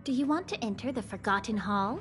Do you want to enter the Forgotten Hall?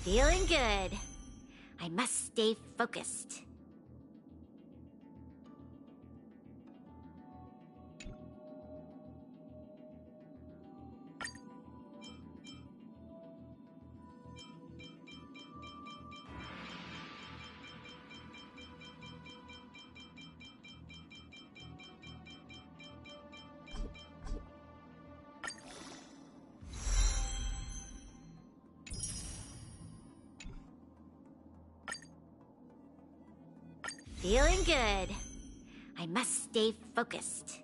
Feeling good. I must stay focused. Feeling good. I must stay focused.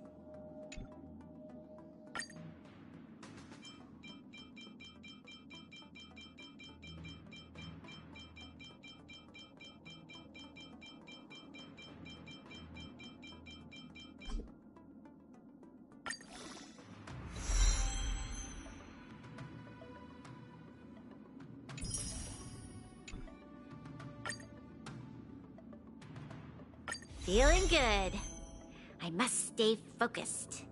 Feeling good. I must stay focused.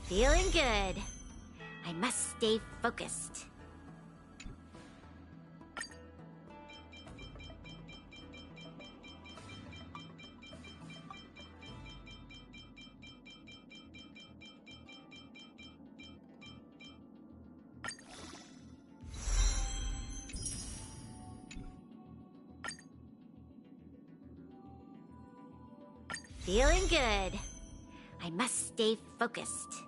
Feeling good. I must stay focused. Feeling good. I must stay focused.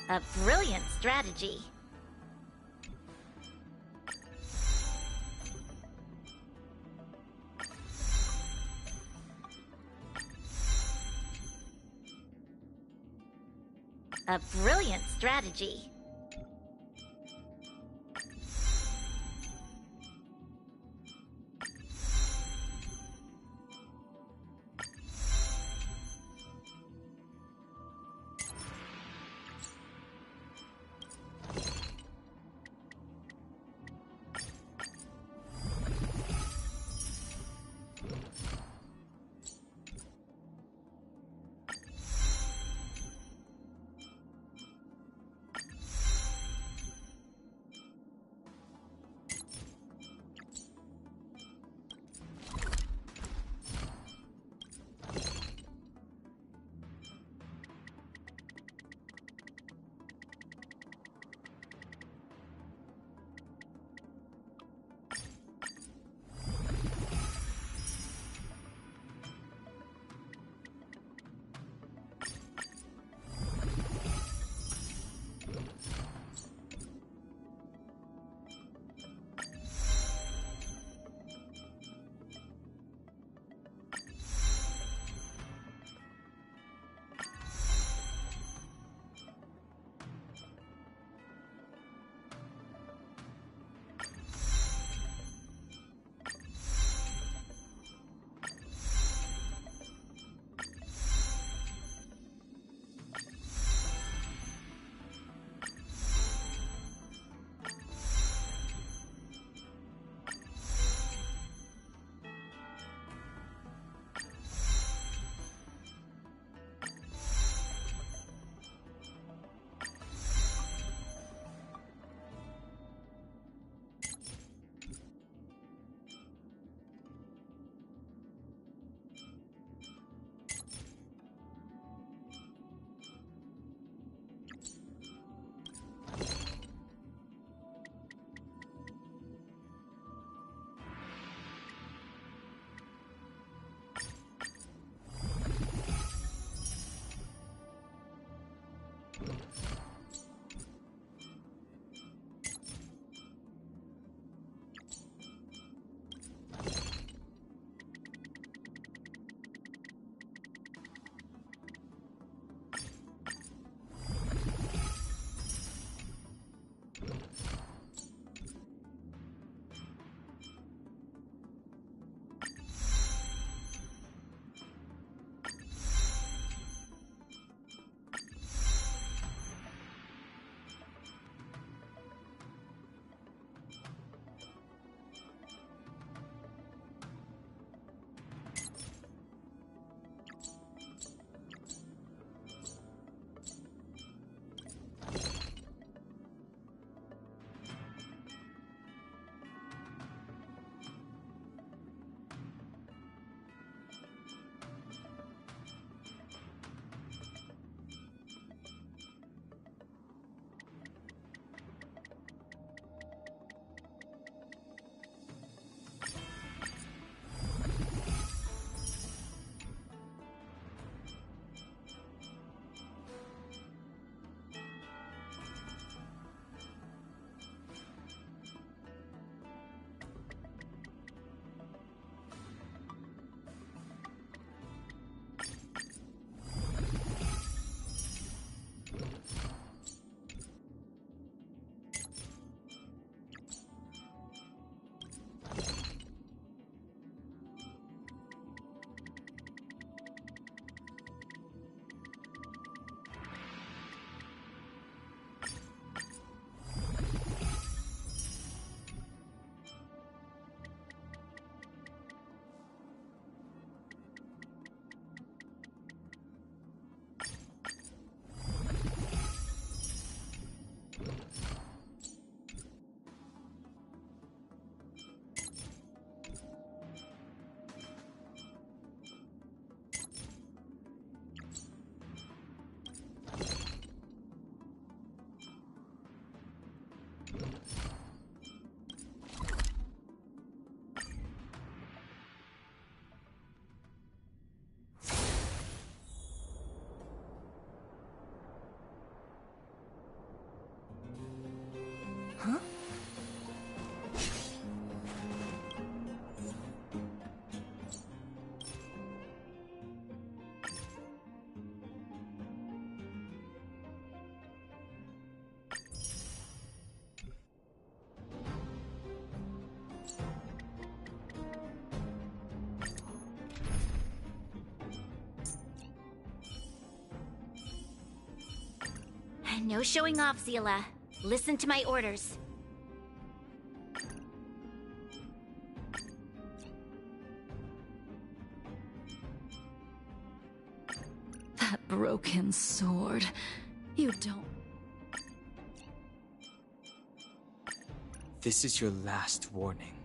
A brilliant strategy. A brilliant strategy. No showing off, Zila. Listen to my orders. That broken sword. You don't... This is your last warning.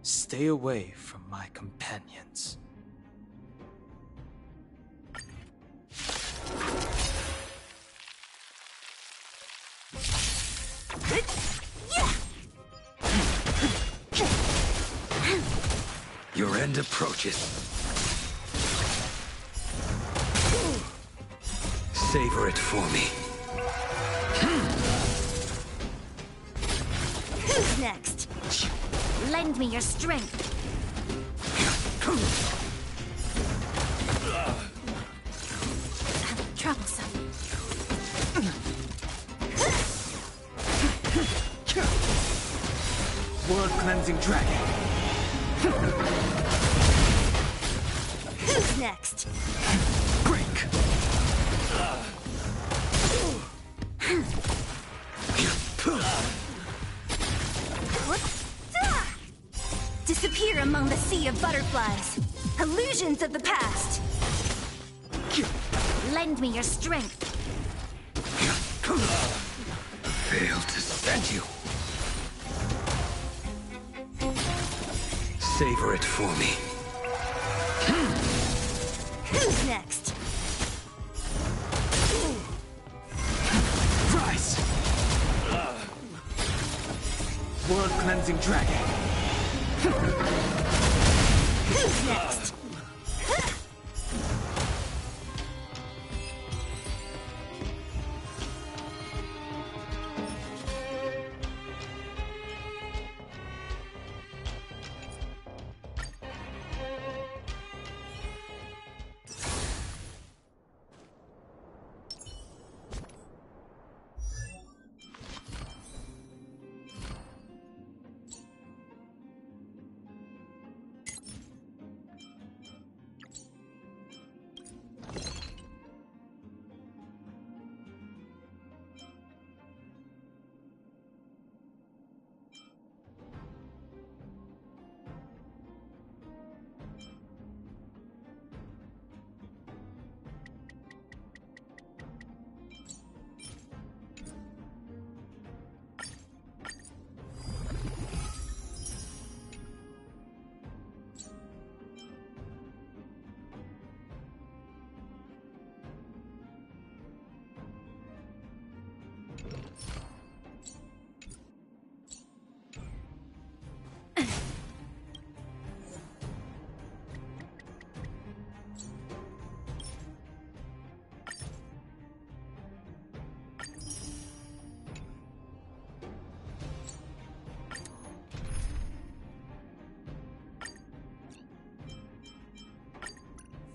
Stay away from my companions. Your end approaches. Savor it for me. Who's next? Lend me your strength. Troublesome. World-cleansing dragon. Who's next? Break. Disappear among the sea of butterflies. Illusions of the past. Lend me your strength. Failed to send you. Savor it for me. Who's next? Rise. World-cleansing dragon. Who's next?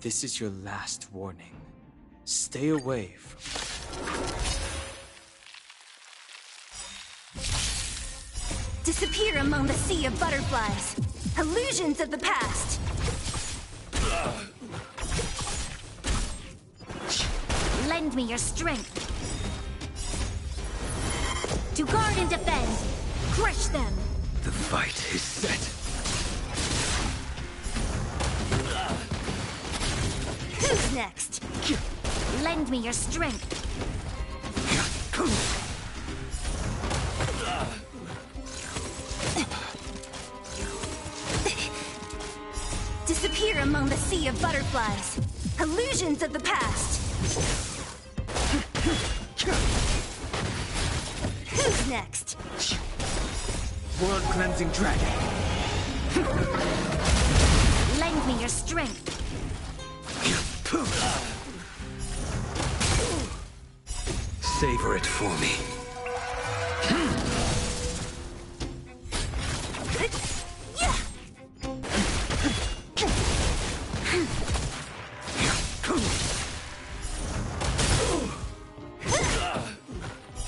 This is your last warning. Stay away from... Disappear among the sea of butterflies. Illusions of the past. Lend me your strength. To guard and defend. Crush them. The fight is set. Who's next? Lend me your strength. Disappear among the sea of butterflies. Illusions of the past. Who's next? World-cleansing dragon. Lend me your strength. Savor it for me.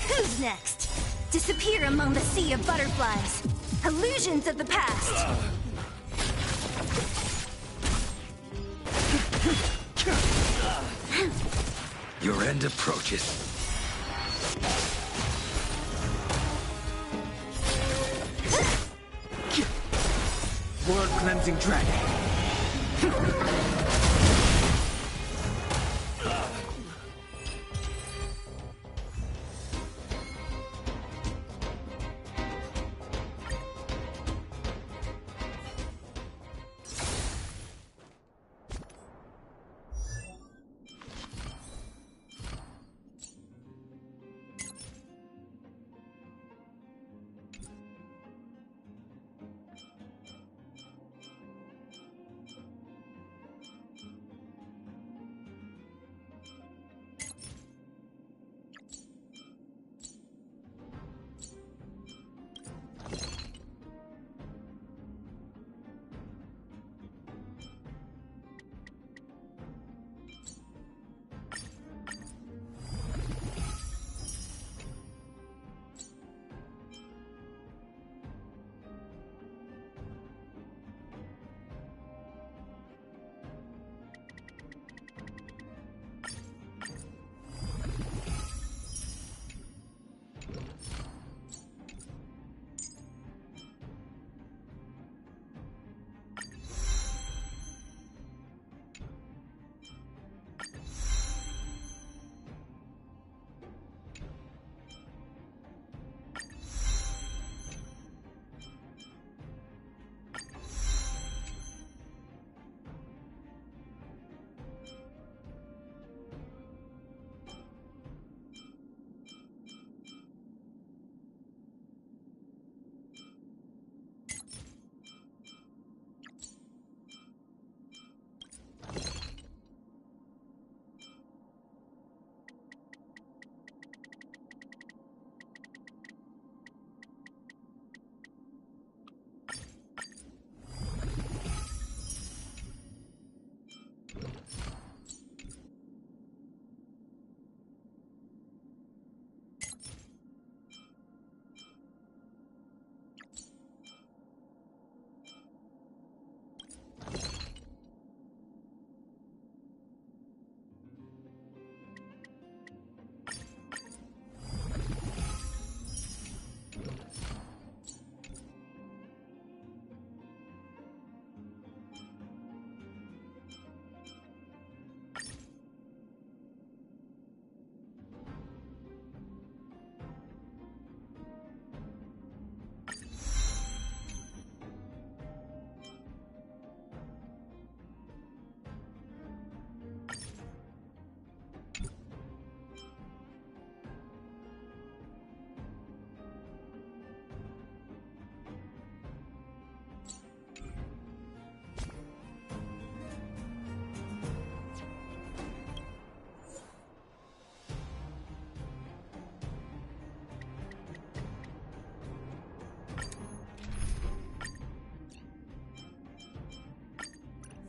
Who's next? Disappear among the sea of butterflies. Illusions of the past. Your end approaches. Cleansing Dragon.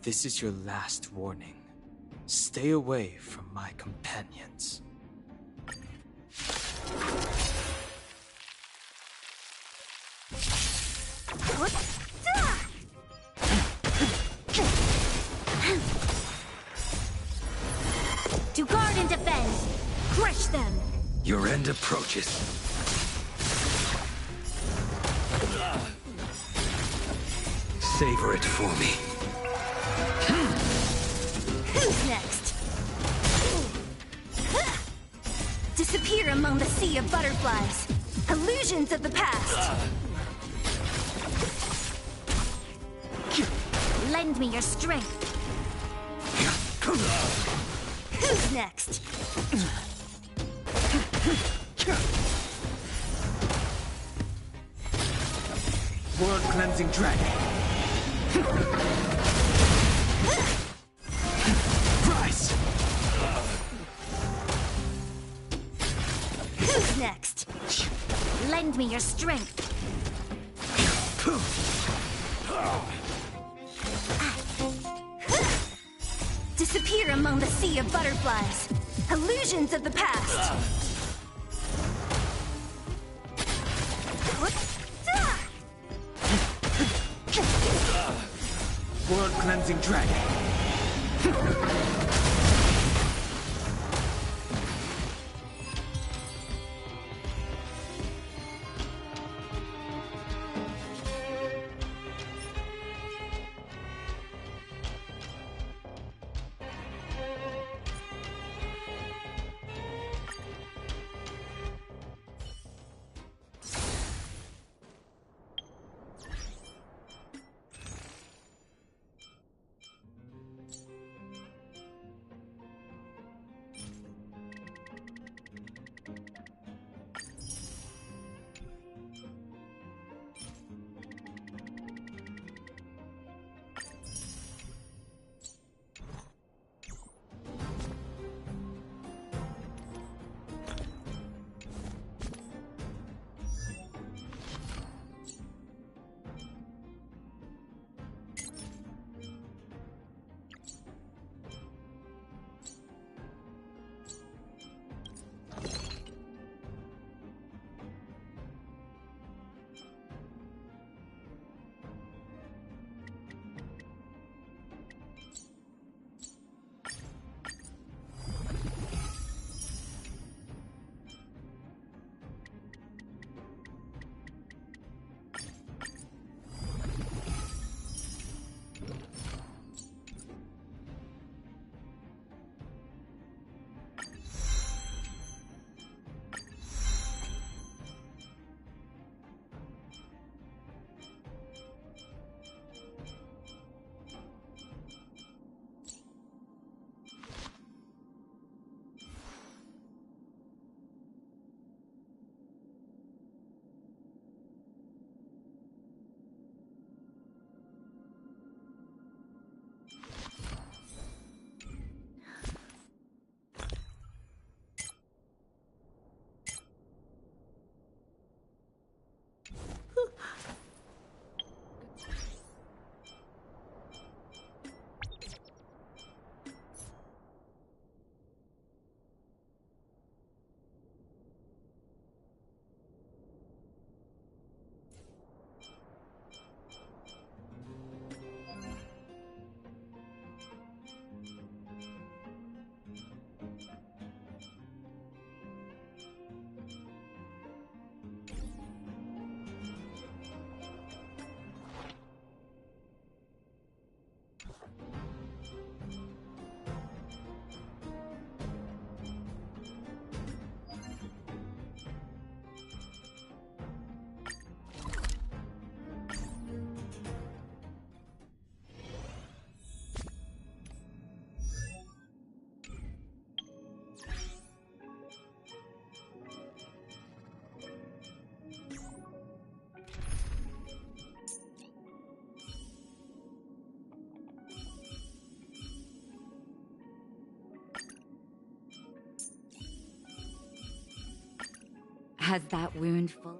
This is your last warning. Stay away from my companions. To guard and defend! Crush them! Your end approaches. Savor it for me. Who's next? Disappear among the sea of butterflies. Illusions of the past. Lend me your strength. Who's next? World Cleansing Dragon. Rise! Who's next? Lend me your strength. Disappear among the sea of butterflies. Illusions of the past. World Cleansing Dragon. Has that wound full?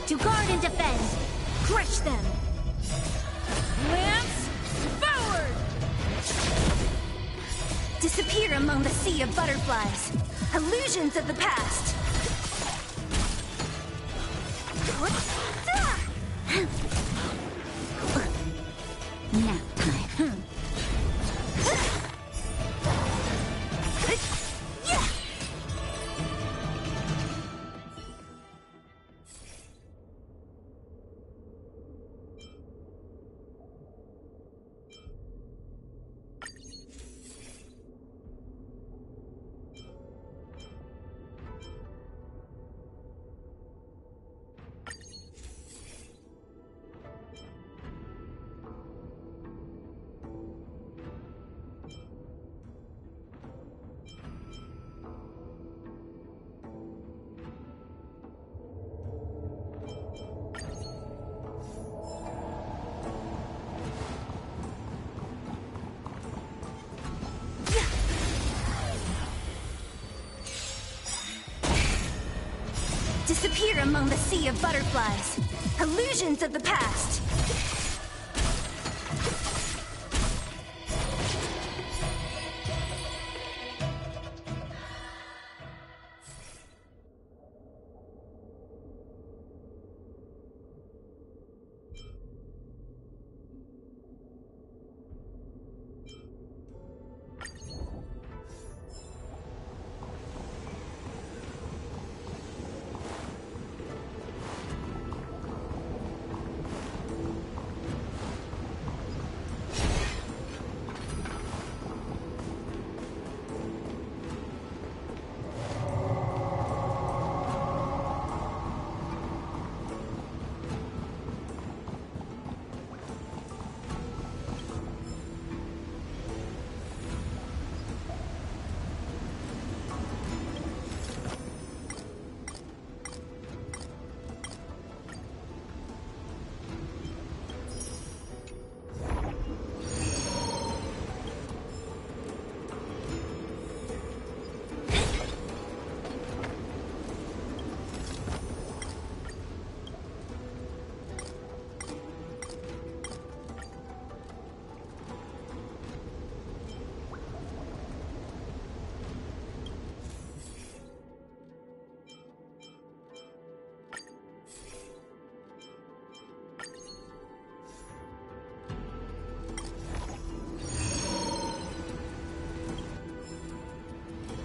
To guard and defend! Crush them! Lance, forward! Disappear among the sea of butterflies! Illusions of the past! Nap time. Disappear among the sea of butterflies! Illusions of the past!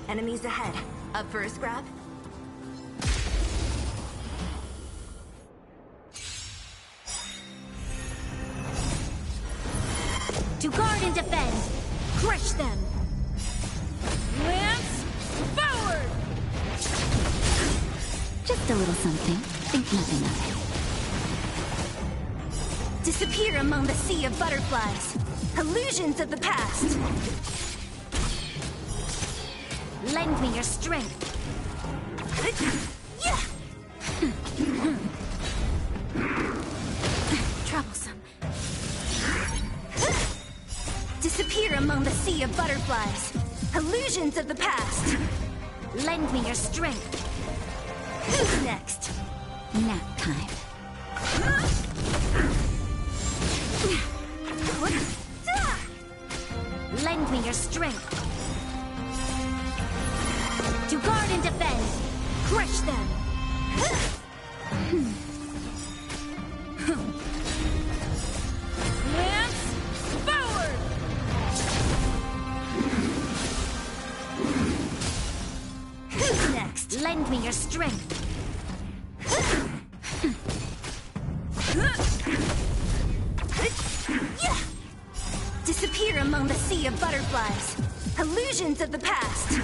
Enemies ahead. Up first, grab. To guard and defend! Crush them! Lance forward! Just a little something. Think nothing of it. Disappear among the sea of butterflies. Illusions of the past. Lend me your strength. Troublesome. Disappear among the sea of butterflies. Illusions of the past. Lend me your strength. Who's next? Nap time. Lend me your strength. To guard and defend. Crush them. Lance forward. Who's next? Lend me your strength. Disappear among the sea of butterflies. Illusions of the past.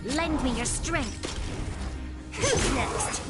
Lend me your strength. Who's next?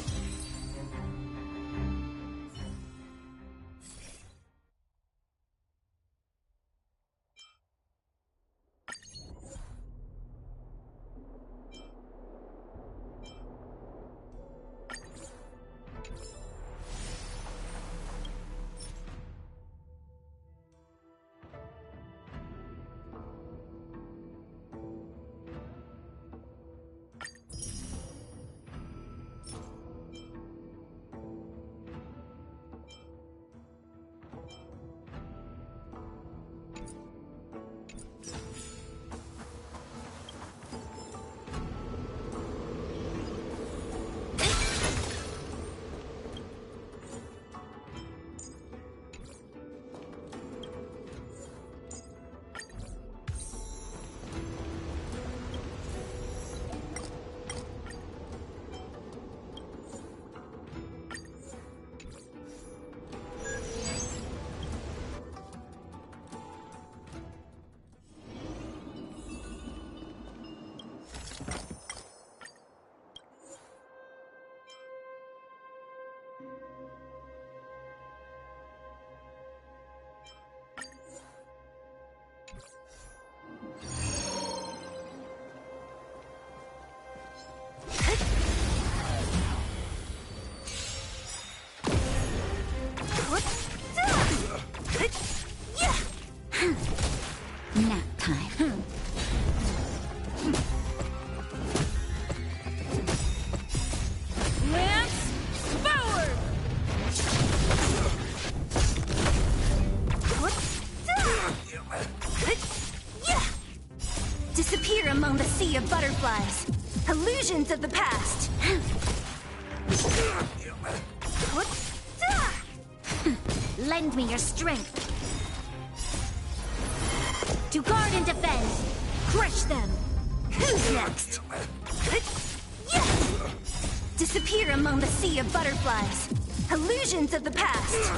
Nap time. Lance forward. Disappear among the sea of butterflies. Illusions of the past. Lend me your strength. To guard and defend. Crush them. Who's next? Disappear among the sea of butterflies. Illusions of the past.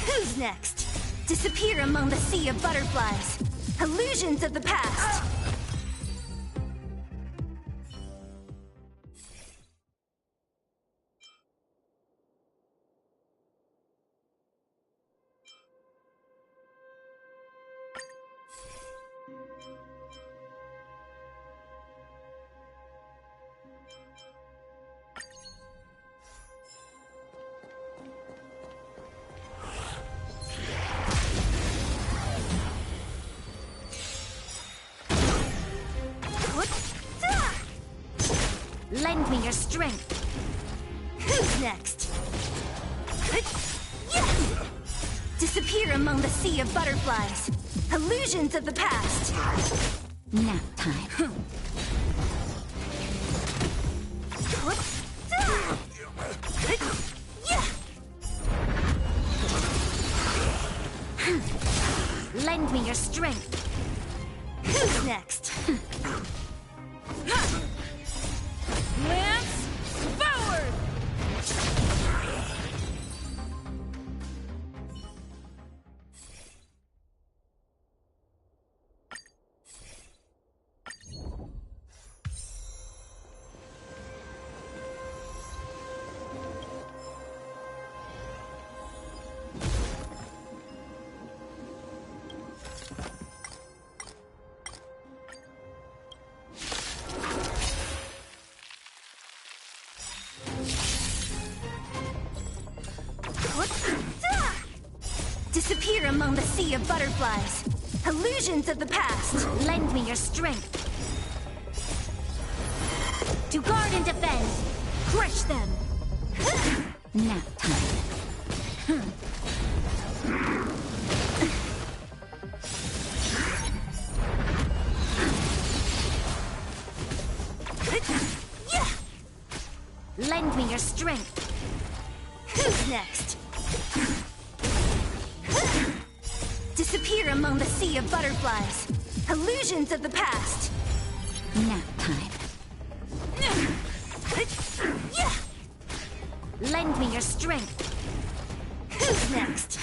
Who's next? Disappear among the sea of butterflies. Illusions of the past. Lend me your strength. Who's next? Disappear among the sea of butterflies. Illusions of the past. Nap time. Lend me your strength. Who's next? Lance, forward! Disappear among the sea of butterflies. Illusions of the past. Lend me your strength. To guard and defend. Crush them. Nap time. Lend me your strength. Who's next? Disappear among the sea of butterflies. Illusions of the past. Nap time. Lend me your strength. Who's next?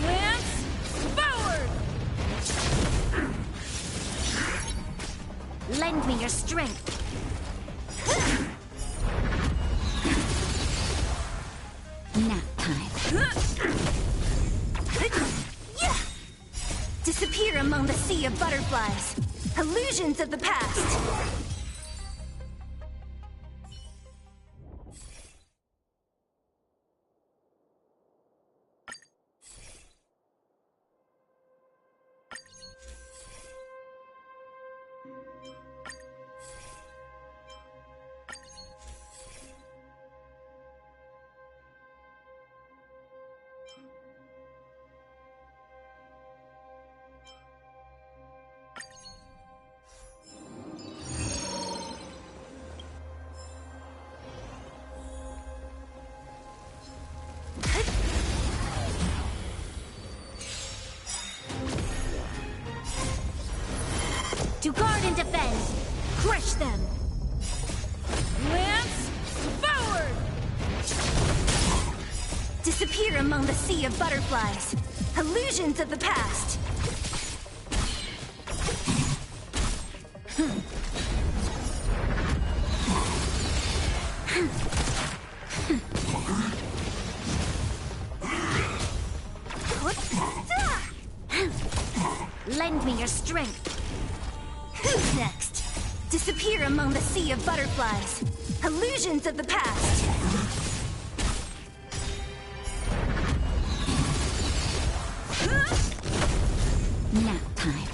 Lance, forward! Lend me your strength. Nap time. Disappear among the sea of butterflies. Illusions of the past. To guard and defend. Crush them. Lance, forward! Disappear among the sea of butterflies. Illusions of the past. Lend me your strength. Who's next? Disappear among the sea of butterflies. Illusions of the past. Nap time.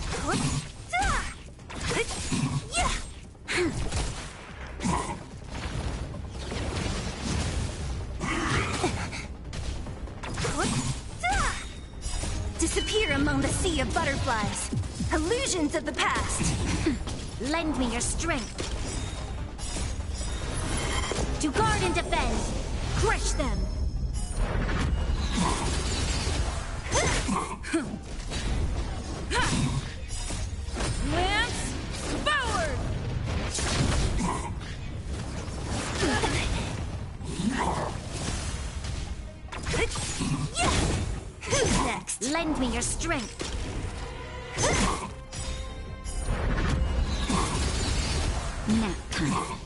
Disappear among the sea of butterflies. Illusions of the past. Lend me your strength. To guard and defend. Crush them. Lance, forward! Who's next? Lend me your strength. Nap time.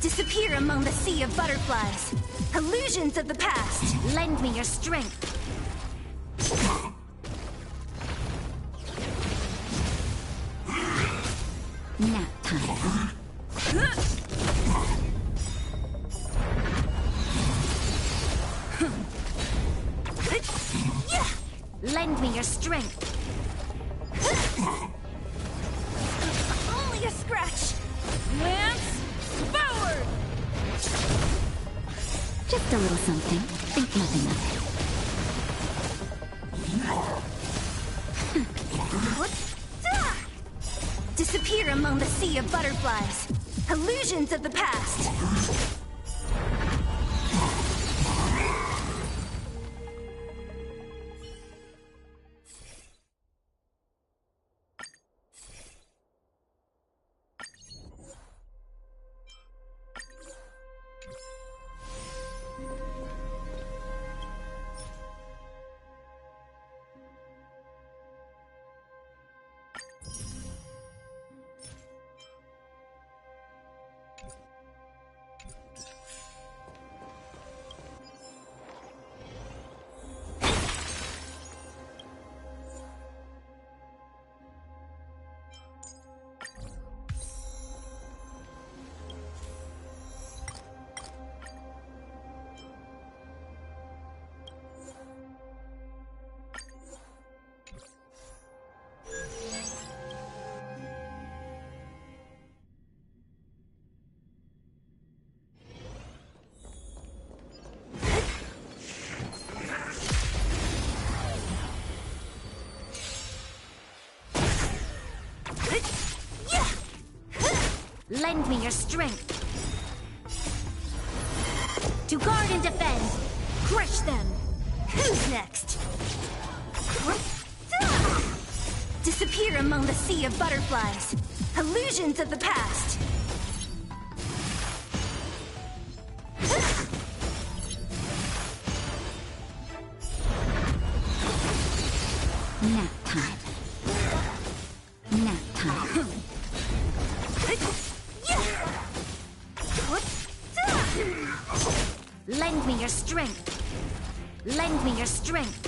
Disappear among the sea of butterflies. Illusions of the past. Lend me your strength. Nap time. Lend me your strength. Only a scratch. Just a little something. Think nothing of it. Disappear among the sea of butterflies. Illusions of the past. Lend me your strength. To guard and defend. Crush them. Who's next? Disappear among the sea of butterflies. Illusions of the past. Nap time. Nap time. Lend me your strength. Lend me your strength.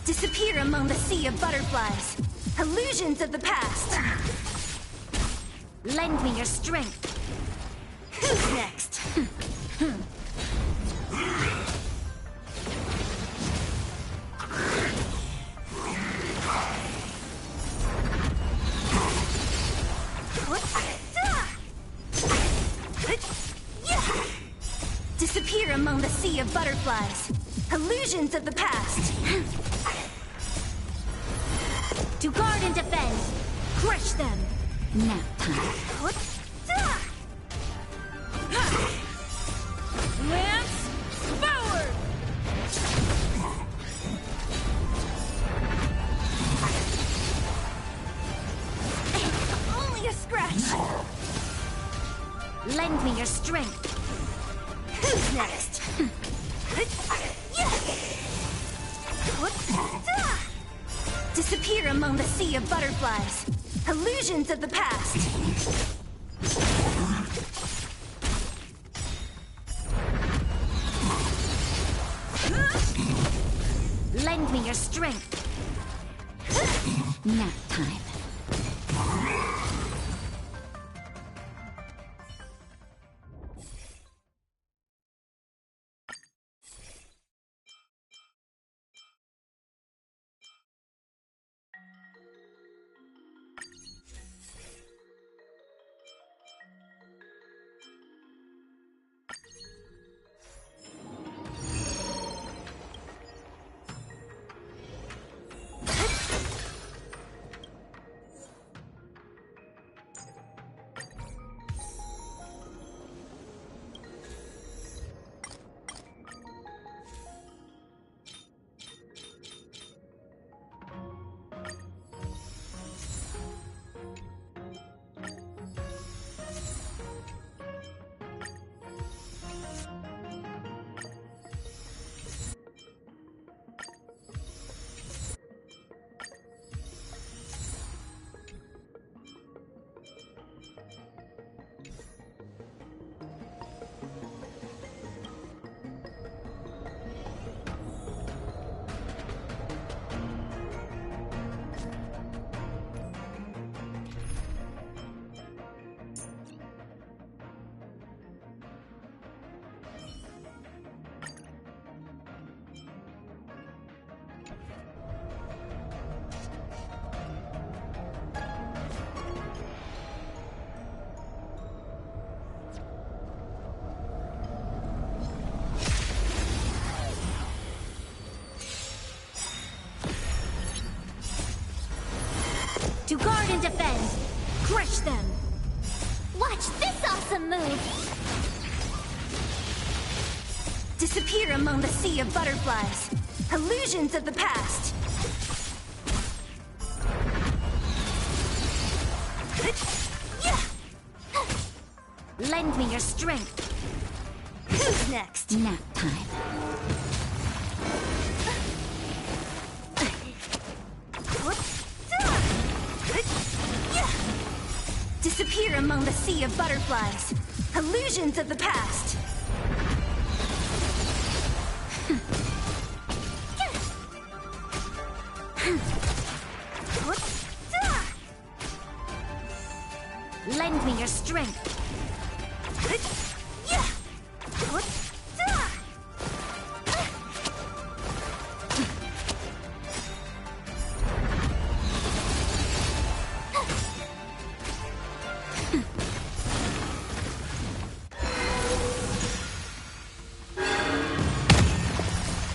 Disappear among the sea of butterflies. Illusions of the past. Lend me your strength. Who's next? Disappear among the sea of butterflies. Illusions of the past. To guard and defend. Crush them. Nap time. Lance forward! Only a scratch. Lend me your strength. Who's next? Disappear among the sea of butterflies. Illusions of the past. Lend me your strength. Nap time. To guard and defend. Crush them. Watch this awesome move! Disappear among the sea of butterflies. Illusions of the past. Lend me your strength. Who's next? Nap time. Disappear among the sea of butterflies. Illusions of the past. Lend me your strength.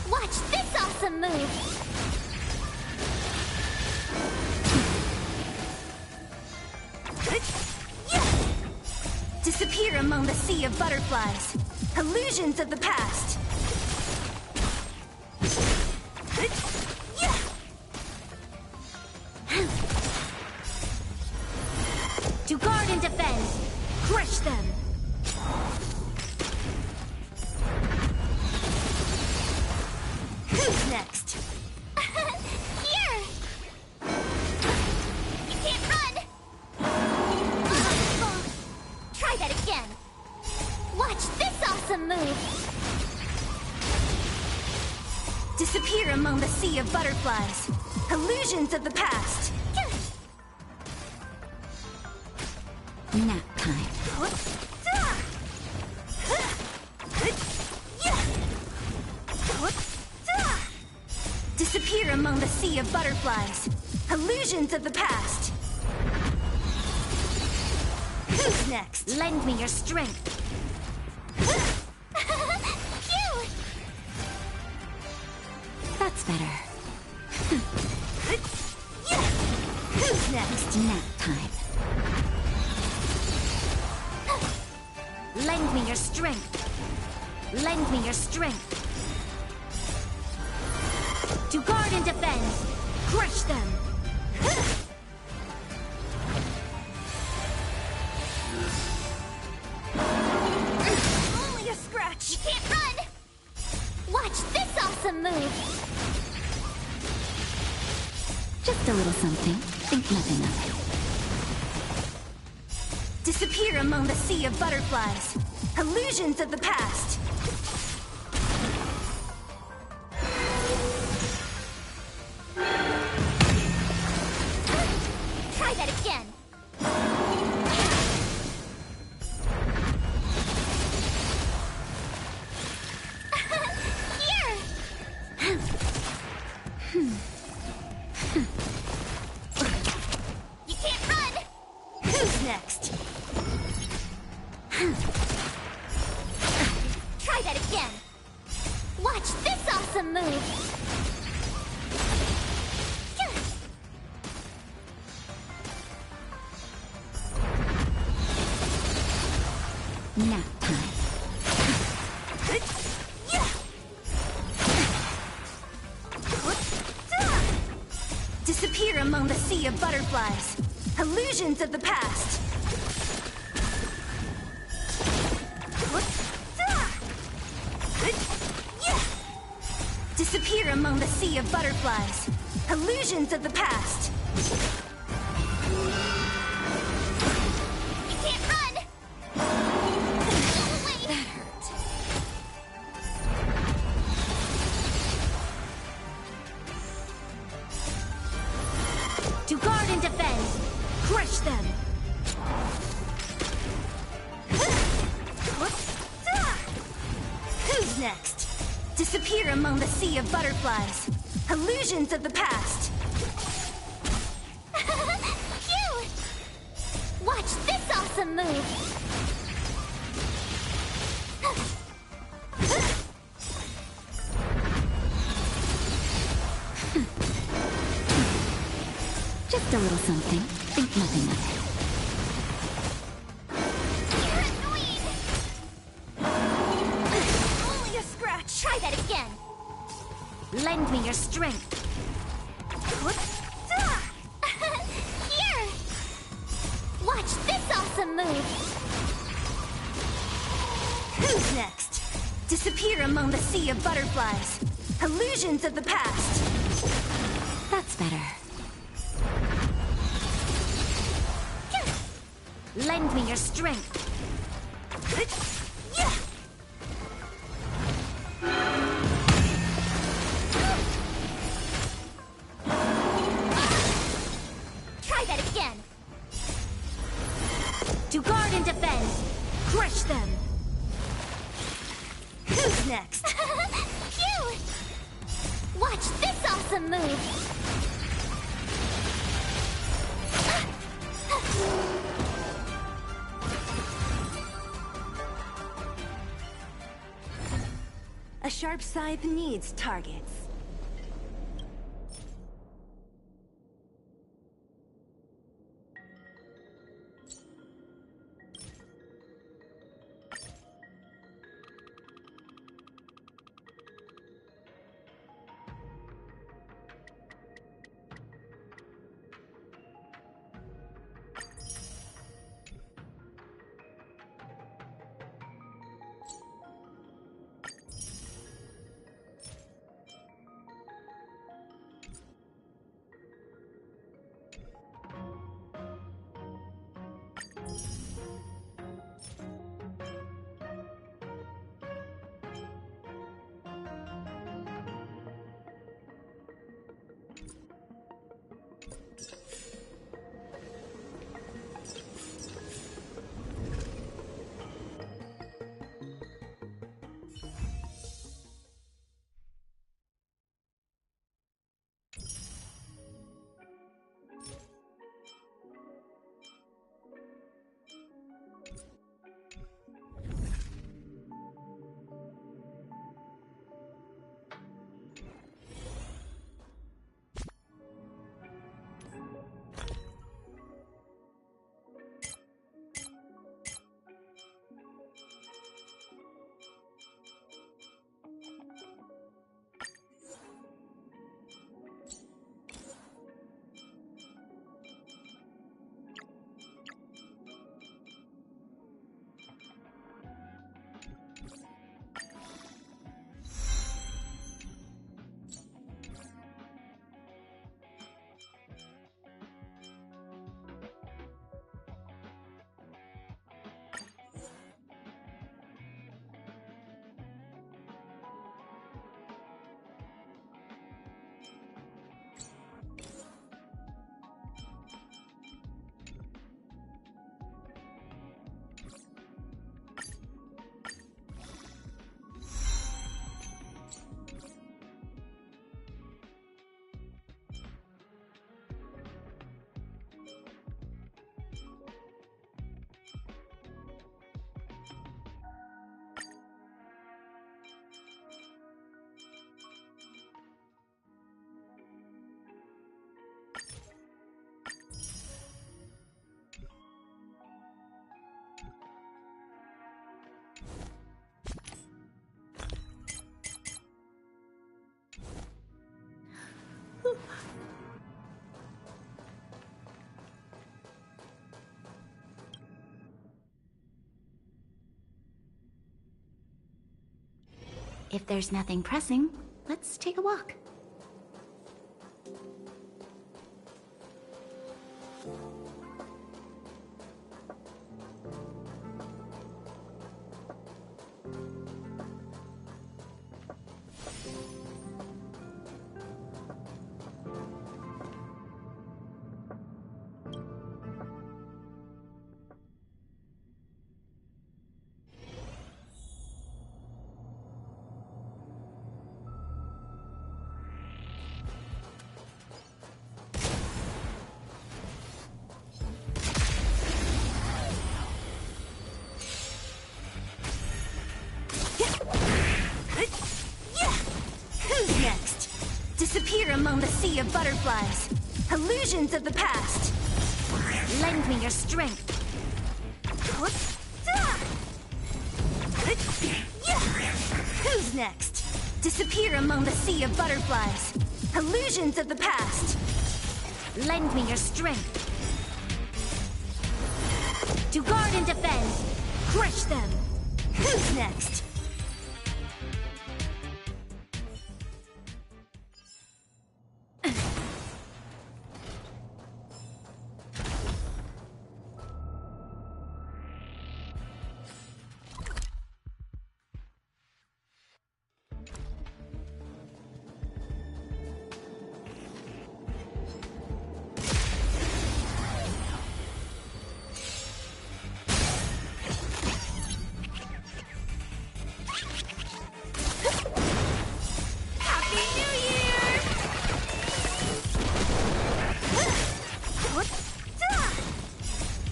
Watch this awesome move! Disappear among the sea of butterflies. Illusions of the past. To guard and defend. Crush them. Who's next? Here! You can't run! Try that again! Watch this awesome move! Disappear among the sea of butterflies. Illusions of the past. Nap time. Disappear among the sea of butterflies. Illusions of the past. Who's next? Lend me your strength. Phew! That's better. Who's next? Nap time. Lend me your strength. Lend me your strength. To guard and defend. Crush them. Only a scratch. You can't run! Watch this awesome move! Just a little something. Think nothing of it. Disappear among the sea of butterflies. Illusions of the past. Try that again! Here! You can't run! Who's next? Try that again! Watch this awesome move! Nap time. Disappear among the sea of butterflies. Illusions of the past. Disappear among the sea of butterflies. Illusions of the past. You can't run! Wait! That hurt. To guard and defend. Crush them. Who's next? Disappear among the sea of butterflies. Illusions of the past. Phew! Watch this awesome move! Just a little something. Think nothing of You're annoying! Only a scratch! Try that again! Lend me your strength! Here! Watch this awesome move! Who's next? Disappear among the sea of butterflies. Illusions of the past. it. That's better. Lend me your strength. Try that again! To guard and defend. Crush them. Who's next? Phew! Watch this awesome move! A sharp scythe needs targets. If there's nothing pressing, let's take a walk. Who's next? Disappear among the sea of butterflies. Illusions of the past! Lend me your strength! Who's next? Disappear among the sea of butterflies! Illusions of the past! Lend me your strength! To guard and defend! Crush them! Who's next?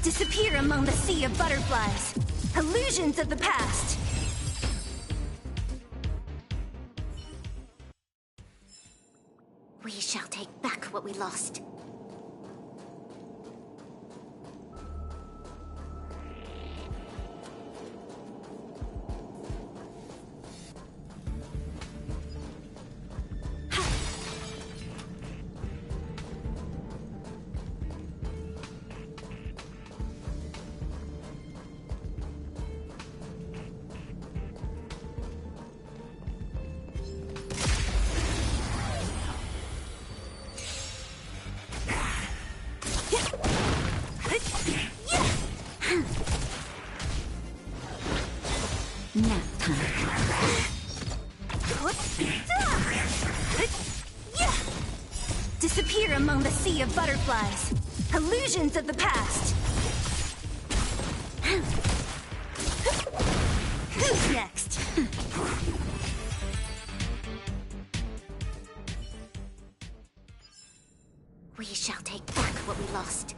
Disappear among the sea of butterflies! Illusions of the past! We shall take back what we lost. Nap time. Disappear among the sea of butterflies! Illusions of the past! Who's next? We shall take back what we lost.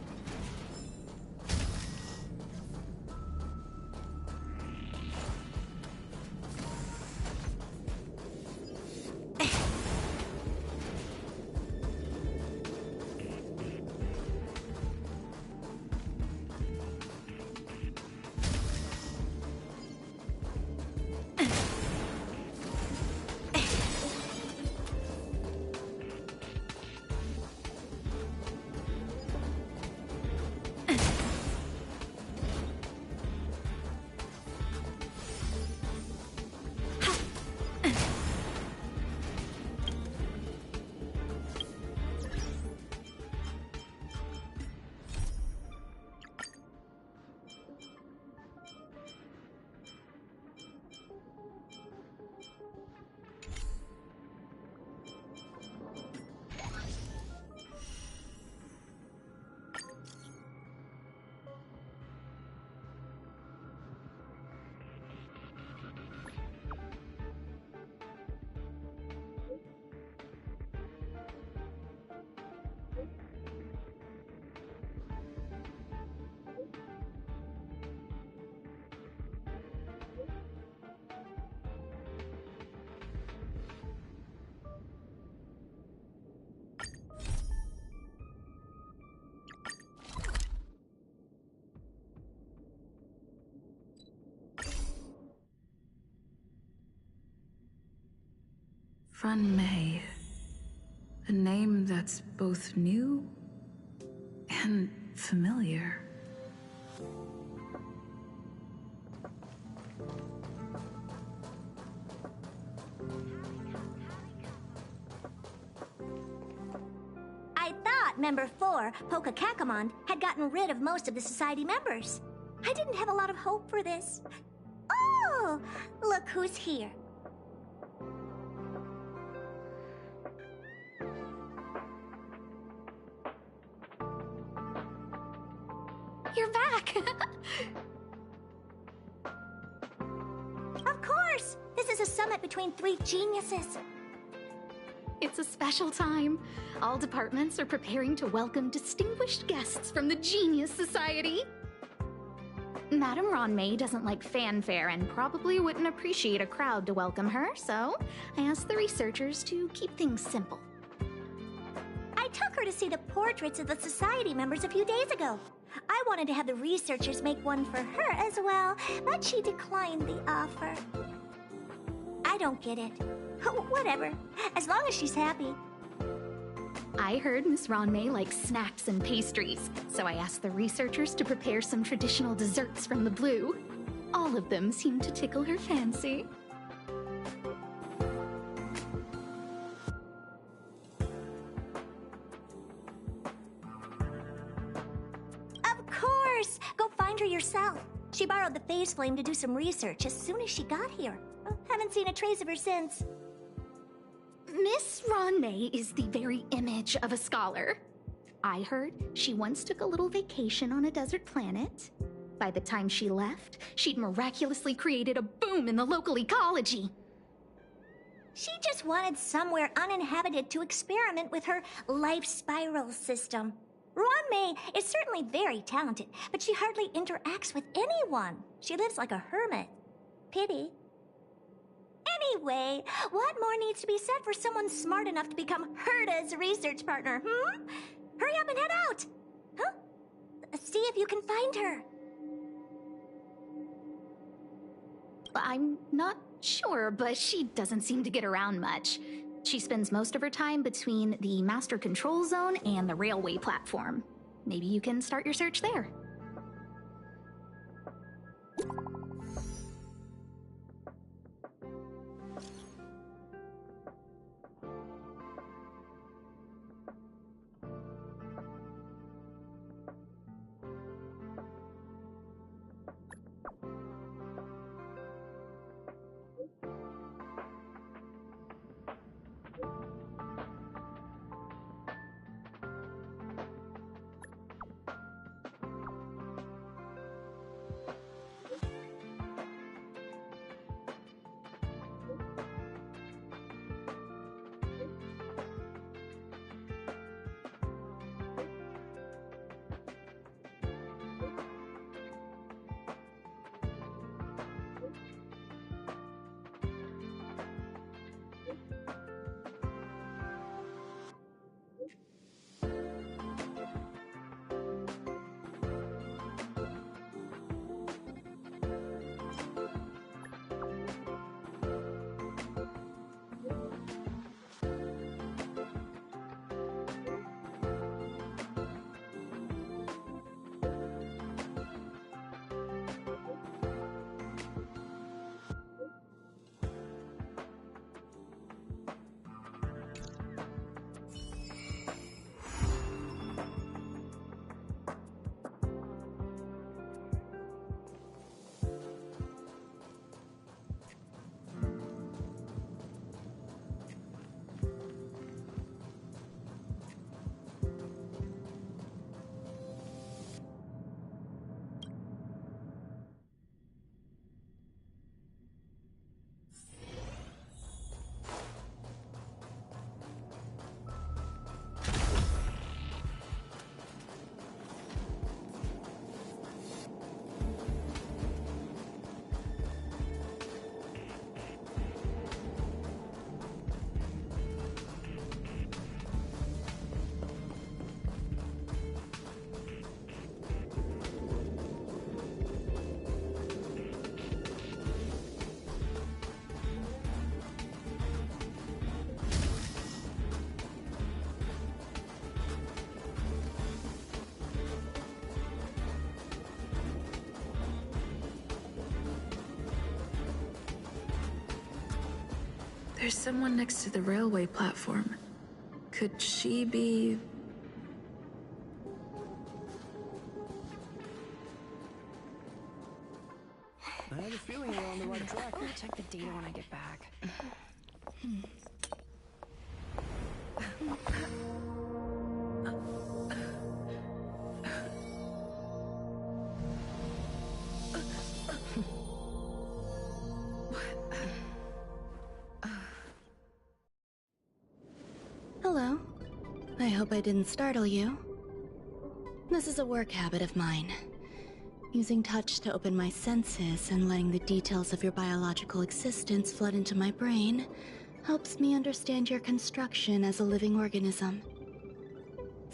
Ruan Mei. A name that's both new and familiar. I thought Member 4, Pokakakamon, had gotten rid of most of the Society members. I didn't have a lot of hope for this. Oh, look who's here. You're back! Of course! This is a summit between 3 geniuses. It's a special time. All departments are preparing to welcome distinguished guests from the Genius Society. Madame Ruan Mei doesn't like fanfare and probably wouldn't appreciate a crowd to welcome her, so I asked the researchers to keep things simple. I took her to see the portraits of the society members a few days ago. I wanted to have the researchers make one for her as well, but she declined the offer. I don't get it. Whatever, as long as she's happy. I heard Miss Ruan Mei likes snacks and pastries, so I asked the researchers to prepare some traditional desserts from the blue. All of them seemed to tickle her fancy. Of course! Go find her yourself. She borrowed the phase flame to do some research as soon as she got here. Haven't seen a trace of her since. Miss Ruan Mei is the very image of a scholar. I heard she once took a little vacation on a desert planet. By the time she left, she'd miraculously created a boom in the local ecology. She just wanted somewhere uninhabited to experiment with her life spiral system. Ruan Mei is certainly very talented, but she hardly interacts with anyone. She lives like a hermit. Pity. Anyway, what more needs to be said for someone smart enough to become Herta's research partner, Hurry up and head out! Huh? See if you can find her. I'm not sure, but she doesn't seem to get around much. She spends most of her time between the master control zone and the railway platform. Maybe you can start your search there. There's someone next to the railway platform. Could she be... I have a feeling we're on the right track. I'll check the data when I get back. Hello. I hope I didn't startle you. This is a work habit of mine. Using touch to open my senses and letting the details of your biological existence flood into my brain helps me understand your construction as a living organism.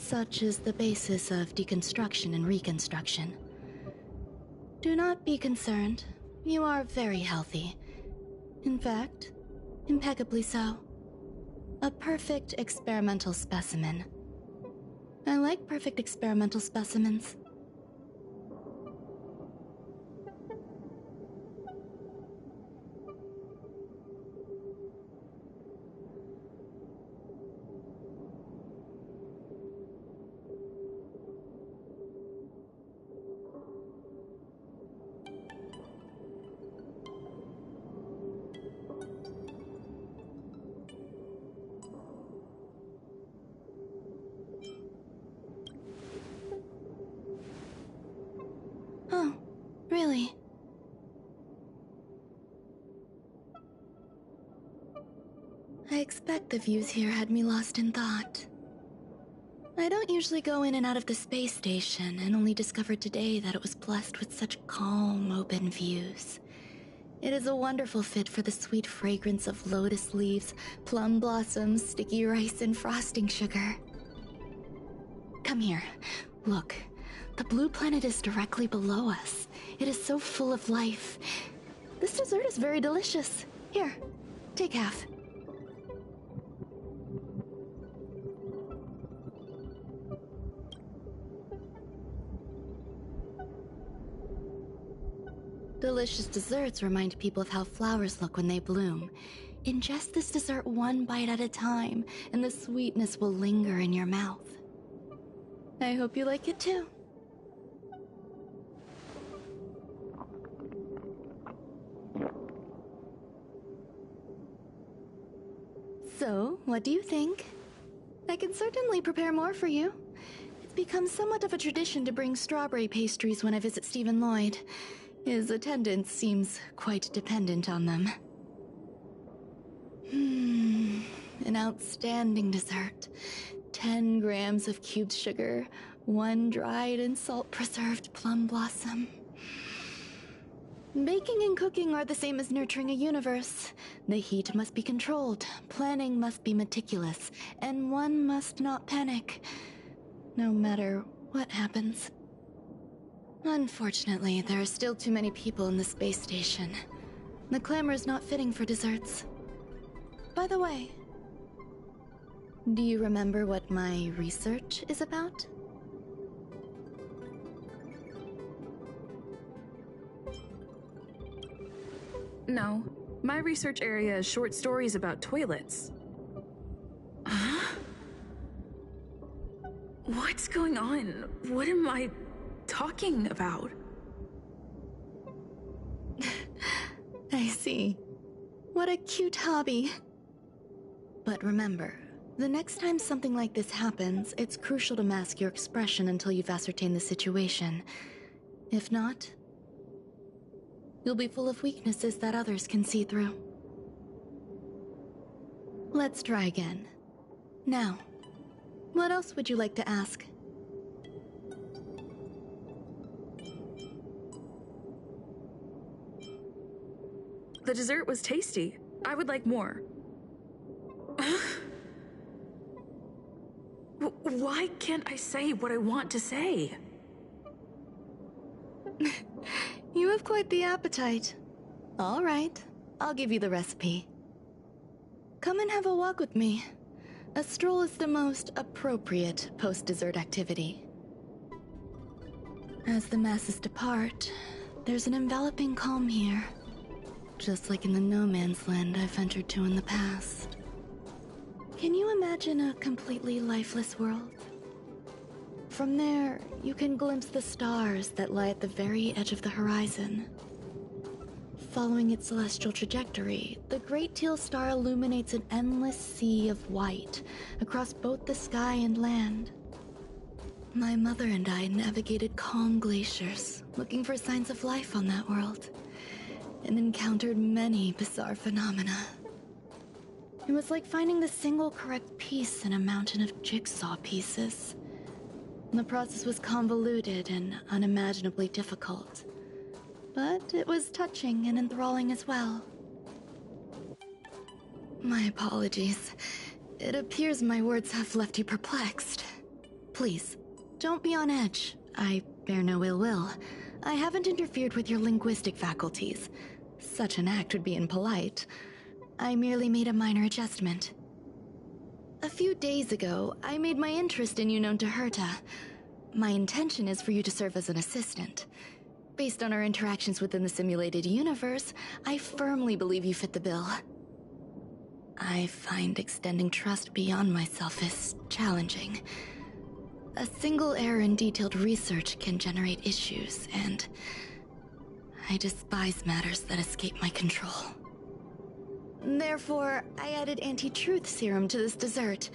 Such is the basis of deconstruction and reconstruction. Do not be concerned. You are very healthy. In fact, impeccably so. A perfect experimental specimen. I like perfect experimental specimens. Oh, really? I expect the views here had me lost in thought. I don't usually go in and out of the space station, and only discovered today that it was blessed with such calm, open views. It is a wonderful fit for the sweet fragrance of lotus leaves, plum blossoms, sticky rice, and frosting sugar. Come here. Look. The blue planet is directly below us. It is so full of life. This dessert is very delicious. Here, take half. Delicious desserts remind people of how flowers look when they bloom. Ingest this dessert one bite at a time, and the sweetness will linger in your mouth. I hope you like it too. So, what do you think? I can certainly prepare more for you. It's become somewhat of a tradition to bring strawberry pastries when I visit Stephen Lloyd. His attendance seems quite dependent on them. An outstanding dessert. 10 grams of cubed sugar, 1 dried and salt-preserved plum blossom. Baking and cooking are the same as nurturing a universe. The heat must be controlled, planning must be meticulous, and one must not panic, no matter what happens. Unfortunately, there are still too many people in the space station. The clamor is not fitting for desserts. By the way, do you remember what my research is about? No. My research area is short stories about toilets. Huh? What's going on? What am I talking about? I see. What a cute hobby. But remember, the next time something like this happens, it's crucial to mask your expression until you've ascertained the situation. If not, you'll be full of weaknesses that others can see through. Let's try again. Now, what else would you like to ask? The dessert was tasty. I would like more. Why can't I say what I want to say? You have quite the appetite. All right, I'll give you the recipe. Come and have a walk with me. A stroll is the most appropriate post-dessert activity. As the masses depart, there's an enveloping calm here, just like in the no-man's land I've ventured to in the past. Can you imagine a completely lifeless world? From there, you can glimpse the stars that lie at the very edge of the horizon. Following its celestial trajectory, the Great Teal Star illuminates an endless sea of white across both the sky and land. My mother and I navigated calm glaciers, looking for signs of life on that world, and encountered many bizarre phenomena. It was like finding the single correct piece in a mountain of jigsaw pieces. The process was convoluted and unimaginably difficult, but it was touching and enthralling as well. My apologies. It appears my words have left you perplexed. Please, don't be on edge. I bear no ill will. I haven't interfered with your linguistic faculties. Such an act would be impolite. I merely made a minor adjustment. A few days ago, I made my interest in you known to Herta. My intention is for you to serve as an assistant. Based on our interactions within the simulated universe, I firmly believe you fit the bill. I find extending trust beyond myself is challenging. A single error in detailed research can generate issues, and I despise matters that escape my control. Therefore, I added anti-truth serum to this dessert.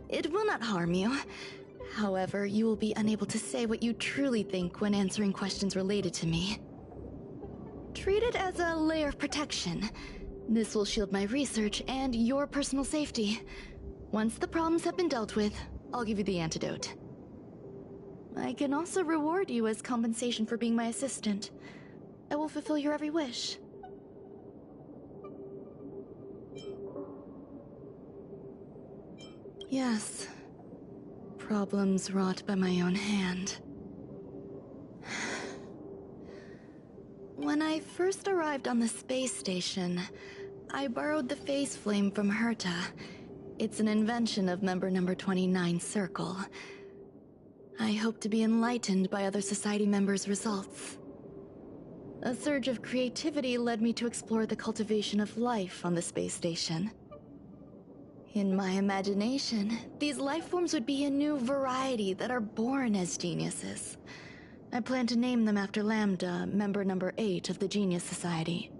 It will not harm you. However, you will be unable to say what you truly think when answering questions related to me. Treat it as a layer of protection. This will shield my research and your personal safety. Once the problems have been dealt with, I'll give you the antidote. I can also reward you as compensation for being my assistant. I will fulfill your every wish. Yes. Problems wrought by my own hand. When I first arrived on the space station, I borrowed the phase flame from Herta. It's an invention of member number 29 Circle. I hope to be enlightened by other society members' results. A surge of creativity led me to explore the cultivation of life on the space station. In my imagination, these life forms would be a new variety that are born as geniuses. I plan to name them after Lambda, member number 8 of the Genius Society.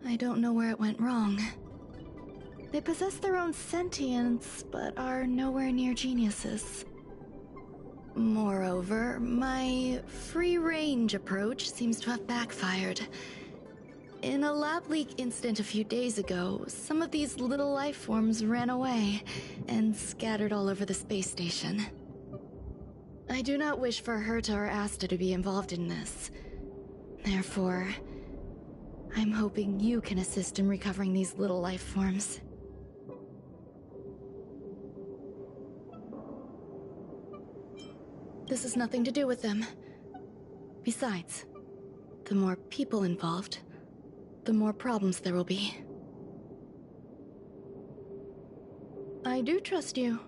I don't know where it went wrong. They possess their own sentience, but are nowhere near geniuses. Moreover, my free-range approach seems to have backfired. In a lab leak incident a few days ago, some of these little life forms ran away and scattered all over the space station. I do not wish for Herta or Asta to be involved in this. Therefore, I'm hoping you can assist in recovering these little life forms. This has nothing to do with them. Besides, the more people involved, the more problems there will be. I do trust you.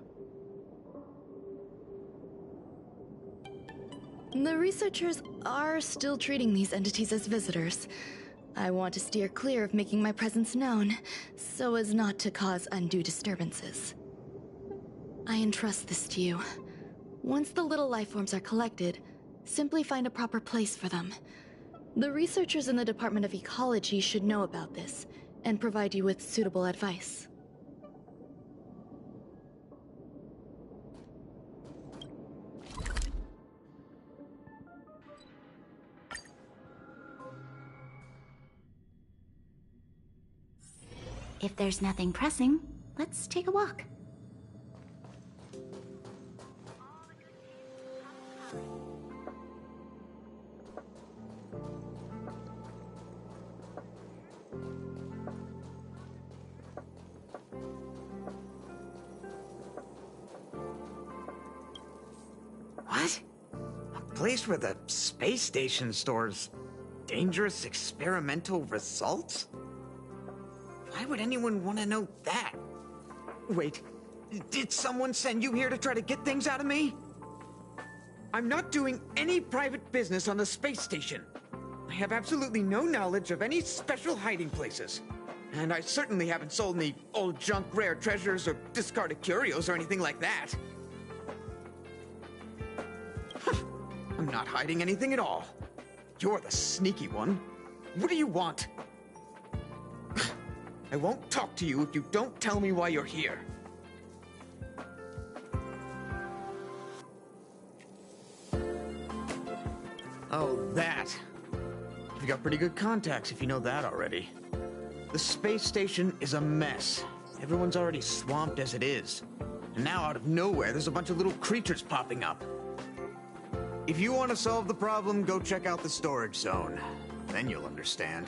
The researchers are still treating these entities as visitors. I want to steer clear of making my presence known, so as not to cause undue disturbances. I entrust this to you. Once the little life forms are collected, simply find a proper place for them. The researchers in the Department of Ecology should know about this, and provide you with suitable advice. If there's nothing pressing, let's take a walk. What? A place where the space station stores dangerous experimental results? Why would anyone want to know that? Wait, did someone send you here to try to get things out of me? I'm not doing any private business on the space station. I have absolutely no knowledge of any special hiding places. And I certainly haven't sold any old junk rare treasures or discarded curios or anything like that. I'm not hiding anything at all. You're the sneaky one. What do you want? I won't talk to you if you don't tell me why you're here. Oh, that. You've got pretty good contacts if you know that already. The space station is a mess. Everyone's already swamped as it is. And now out of nowhere, there's a bunch of little creatures popping up. If you want to solve the problem, go check out the storage zone. Then you'll understand.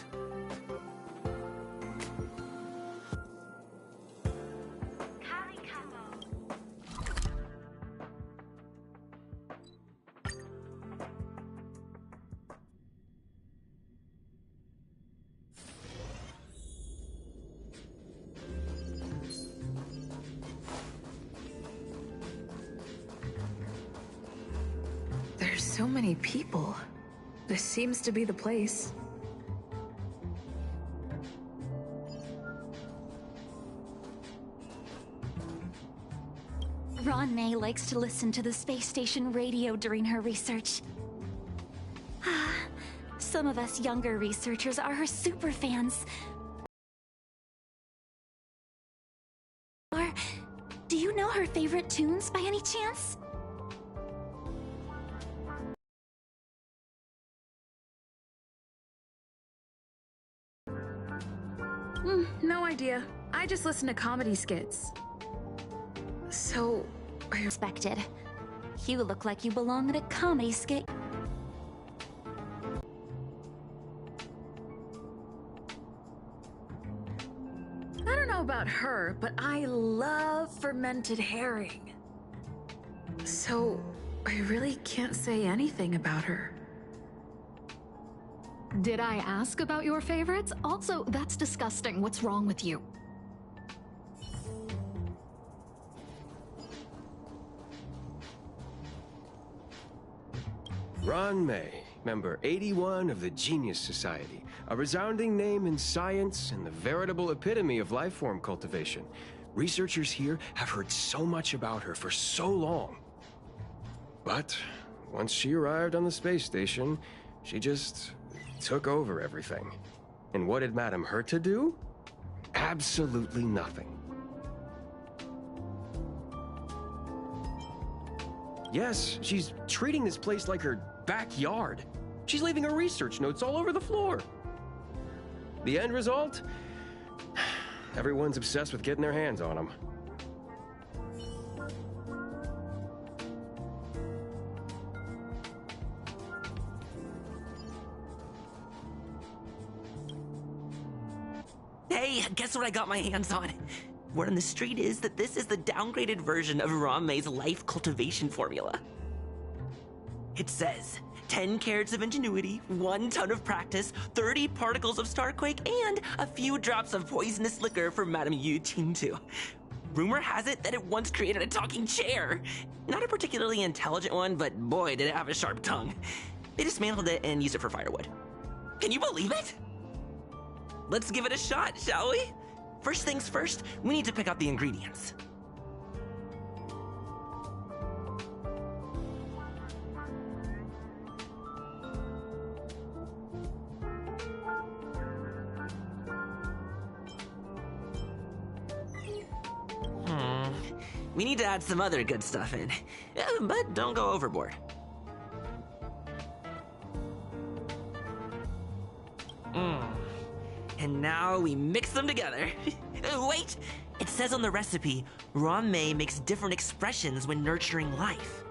There's so many people. This seems to be the place. Ruan Mei likes to listen to the space station radio during her research. Some of us younger researchers are her super fans. Or, do you know her favorite tunes by any chance? No idea. I just listen to comedy skits. So, I Expected. You look like you belong in a comedy skit. I don't know about her, but I love fermented herring. So, I really can't say anything about her. Did I ask about your favorites? Also, that's disgusting. What's wrong with you? Ruan Mei, member 81 of the Genius Society, a resounding name in science and the veritable epitome of lifeform cultivation. Researchers here have heard so much about her for so long. But once she arrived on the space station, she just took over everything. And what did Madame Herta do? Absolutely nothing. Yes, she's treating this place like her backyard. She's leaving her research notes all over the floor. The end result? Everyone's obsessed with getting their hands on them. Hey, guess what I got my hands on? Word on the street is that this is the downgraded version of Ruan Mei's life cultivation formula. It says 10 carats of ingenuity, 1 ton of practice, 30 particles of starquake, and a few drops of poisonous liquor for Madame Yu Qingtu. Rumor has it that it once created a talking chair. Not a particularly intelligent one, but boy, did it have a sharp tongue. They dismantled it and used it for firewood. Can you believe it? Let's give it a shot, shall we? First things first, we need to pick out the ingredients. We need to add some other good stuff in, but don't go overboard. And now we mix them together. Wait! It says on the recipe, Ruan Mei makes different expressions when nurturing life.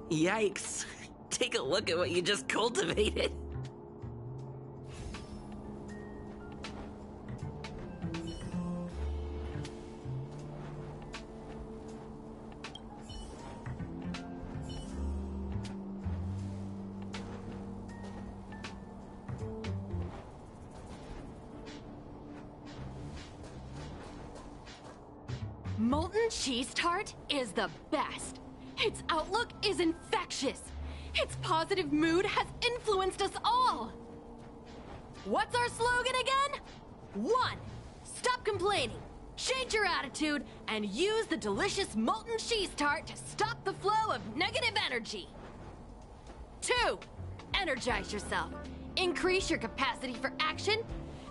Yikes. Take a look at what you just cultivated. Molten cheese tart is the best. Its outlook is infectious. Its positive mood has influenced us all. What's our slogan again? 1. Stop complaining. Change your attitude and use the delicious molten cheese tart to stop the flow of negative energy. 2. Energize yourself. Increase your capacity for action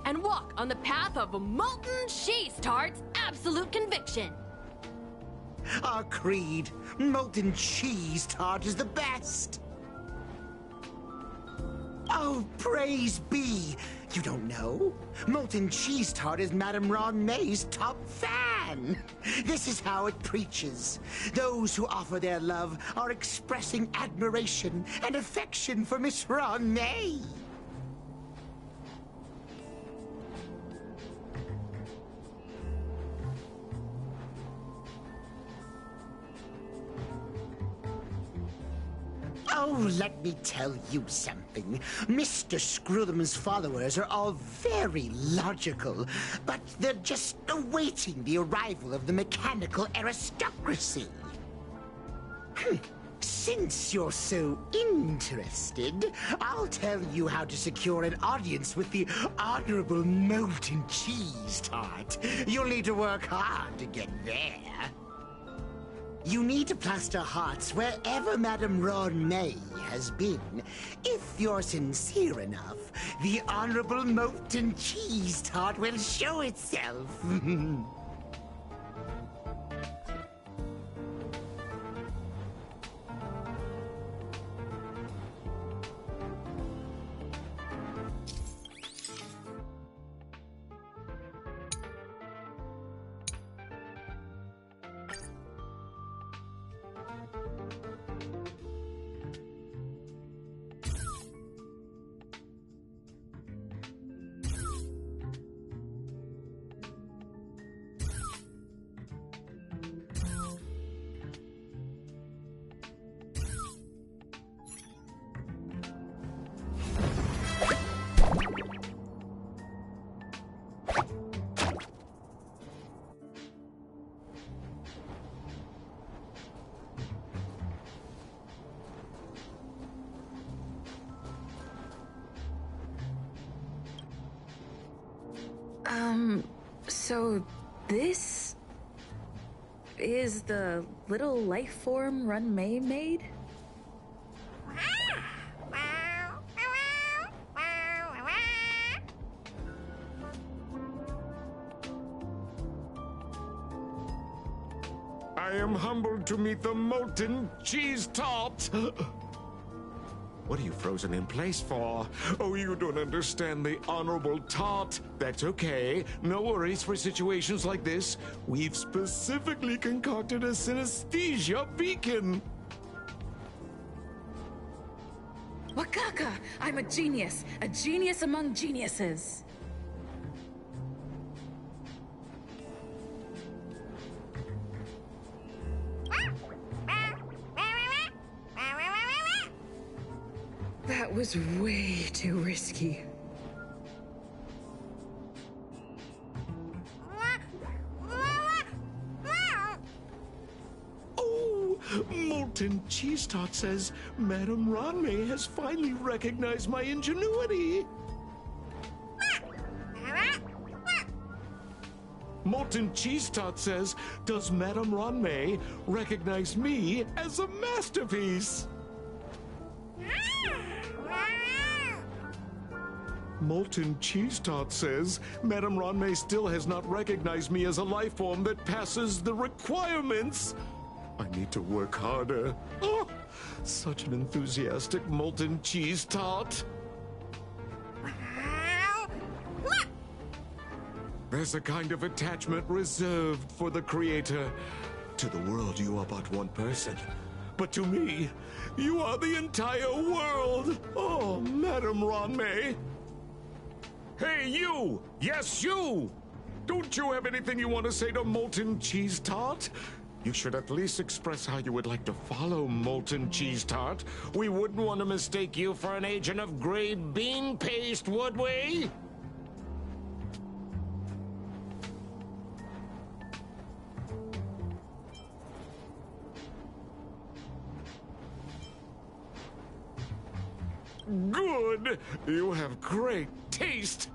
and walk on the path of molten cheese tart's absolute conviction. Our creed, molten cheese tart is the best. Oh, praise be! You don't know? Molten cheese tart is Madame Ruan Mei's top fan. This is how it preaches. Those who offer their love are expressing admiration and affection for Miss Ruan Mei. Oh, let me tell you something. Mr. Screwthum's followers are all very logical, but they're just awaiting the arrival of the mechanical aristocracy. Since you're so interested, I'll tell you how to secure an audience with the Honorable Molten Cheese Tart. You'll need to work hard to get there. You need to plaster hearts wherever Madame Ruan Mei has been. If you're sincere enough, the Honorable Molten Cheese Tart will show itself. So this is the little life form Ruan Mei made? I am humbled to meet the Molten Cheese Tart. What are you frozen in place for? Oh, you don't understand the Honorable Tart. That's okay. No worries for situations like this. We've specifically concocted a synesthesia beacon. Wakaka! I'm a genius among geniuses. That was way too risky. Oh, Molten Cheese Tart says Madame Ruan Mei has finally recognized my ingenuity. Molten Cheese Tart says, does Madame Ruan Mei recognize me as a masterpiece? Molten Cheese Tart says, Madame Ruan Mei still has not recognized me as a life form that passes the requirements. I need to work harder. Oh, such an enthusiastic Molten Cheese Tart. There's a kind of attachment reserved for the creator. To the world, you are but one person. But to me, you are the entire world. Oh, Madame Ruan Mei. Hey, you! Yes, you! Don't you have anything you want to say to Molten Cheese Tart? You should at least express how you would like to follow Molten Cheese Tart. We wouldn't want to mistake you for an agent of gray bean paste, would we? Good! You have great taste!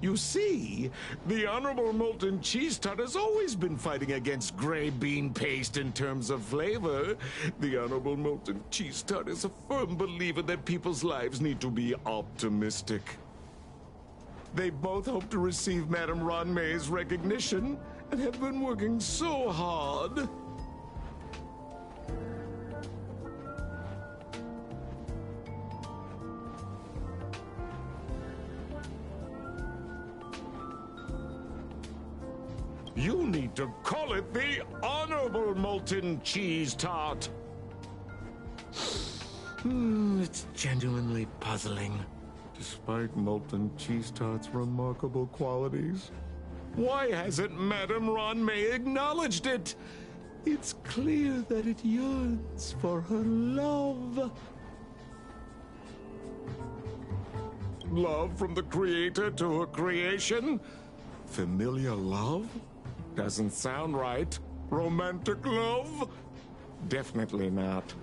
You see, the Honorable Molten Cheese Tart has always been fighting against gray bean paste in terms of flavor. The Honorable Molten Cheese Tart is a firm believer that people's lives need to be optimistic. They both hope to receive Madame Ruan Mei's recognition and have been working so hard. You need to call it the Honorable Molten Cheese Tart. It's genuinely puzzling. Despite Molten Cheese Tart's remarkable qualities, why hasn't Madame Ruan Mei acknowledged it? It's clear that it yearns for her love. Love from the creator to her creation? Familiar love? Doesn't sound right. Romantic love? Definitely not.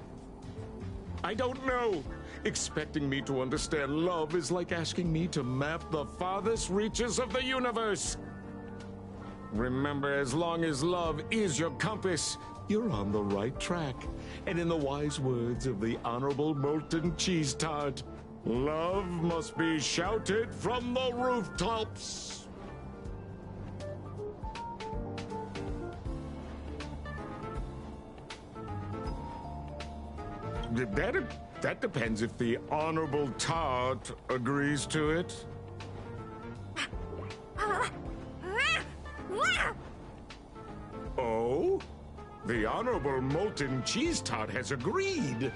I don't know. Expecting me to understand love is like asking me to map the farthest reaches of the universe. Remember, as long as love is your compass, you're on the right track. And in the wise words of the Honorable Molten Cheese Tart, love must be shouted from the rooftops. That depends if the Honorable Tart agrees to it. Oh? The Honorable Molten Cheese Tart has agreed.